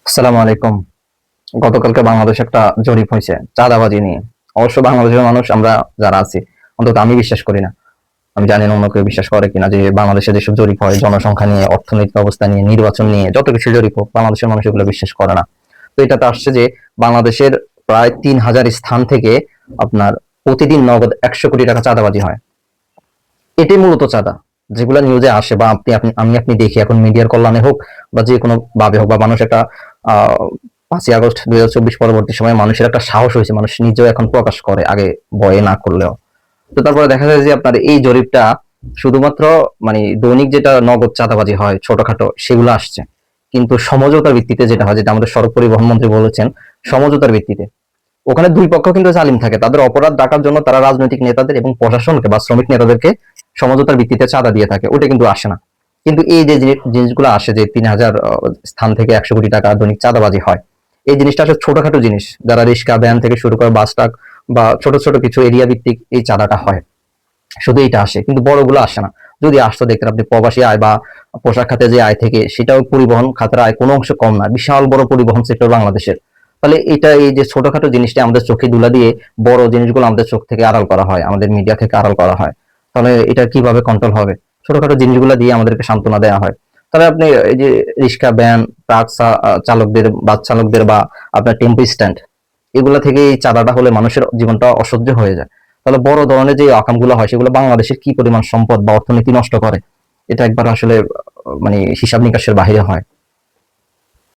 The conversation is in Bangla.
আসসালামু আলাইকুম। গতকালকে বাংলাদেশে একটা জরিপ হয়েছে চাঁদাবাজি নিয়ে। অবশ্য বাংলাদেশের মানুষ আমরা যারা আছি, অন্তত আমি বিশ্বাস করি না। আমি জানি না অন্য কেউ বিশ্বাস করে কিনা যে বাংলাদেশে যেসব জরিপ হয় জনসংখ্যা নিয়ে, অর্থনৈতিক অবস্থা নিয়ে, নির্বাচন নিয়ে, যত কিছু জরিপ হোক বাংলাদেশের মানুষ এগুলো বিশ্বাস করে না। তো এটাতে আসছে যে বাংলাদেশের প্রায় ৩,০০০ স্থান থেকে আপনার প্রতিদিন নগদ ১০০ কোটি টাকা চাঁদাবাজি হয়। এটাই মূলত চাঁদা, যেগুলো নিউজে আসে বা আপনি দেখি এখন মিডিয়ার কল্যাণে হোক বা যে কোনো ভাবে হোক, বা মানুষ একটা ৫ই আগস্ট ২০২৪ পরবর্তী সময়ে মানুষের একটা সাহস হয়েছে, মানুষ নিজেও এখন প্রকাশ করে, আগে ভয়ে না করলেও। তো তারপরে দেখা যায় যে আপনার এই জরিপটা শুধুমাত্র মানে দৈনিক যেটা নগদ চাঁদাবাজি হয় ছোটখাটো সেগুলো আসছে, কিন্তু সমঝোতার ভিত্তিতে যেটা হয়, যেটা আমাদের সড়ক পরিবহন মন্ত্রী বলেছেন, সমঝোতার ভিত্তিতে ওখানে দুই পক্ষ কিন্তু জালিম থাকে, তাদের অপরাধ ঢাকার জন্য তারা রাজনৈতিক নেতাদের এবং প্রশাসনকে বা শ্রমিক নেতাদেরকে সমঝোতার ভিত্তিতে চাঁদা দিয়ে থাকে, ওটা কিন্তু আসে না। কিন্তু এই যে জিনিসগুলো আসে যে ৩,০০০ স্থান থেকে ১০০ কোটি টাকা দৈনিক চাঁদাবাজি হয়, এই জিনিসটা আসলে ছোটখাটো জিনিস, যারা রিক্সা ভ্যান থেকে শুরু করে বাস ট্রাক বা ছোট ছোট কিছু এরিয়া ভিত্তিক এই চাঁদাটা হয়, শুধু এটা আসে, কিন্তু বড়গুলো আসে না। যদি আসতো দেখতেন আপনি প্রবাসী আয় বা পোশাক খাতে যে আয় থেকে, সেটাও পরিবহন খাতের আয় কোনো অংশ কম না, বিশাল বড় পরিবহন সেক্টর বাংলাদেশের। তাহলে এটা এই যে ছোটখাটো জিনিসটা আমাদের চোখে ধুলা দিয়ে বড় জিনিসগুলো আমাদের চোখ থেকে আড়াল করা হয়, আমাদের মিডিয়া থেকে আড়াল করা হয়, তাহলে এটা কিভাবে কন্ট্রোল হবে? ছোটখাটো জিনিসগুলো দিয়ে আমাদেরকে সান্ত্বনা দেওয়া হয়। তবে আপনি এই যে রিক্সা ভ্যান ট্রাক চালকদের, বাস চালকদের বা আপনার টেম্পো স্ট্যান্ড, এগুলা থেকে এই চাঁদাটা হলে মানুষের জীবনটা অসহ্য হয়ে যায়। তাহলে বড় ধরনের যে আকামগুলো হয় সেগুলো বাংলাদেশের কি পরিমাণ সম্পদ বা অর্থনীতি নষ্ট করে, এটা একবার আসলে মানে হিসাব নিকাশের বাহিরে হয়।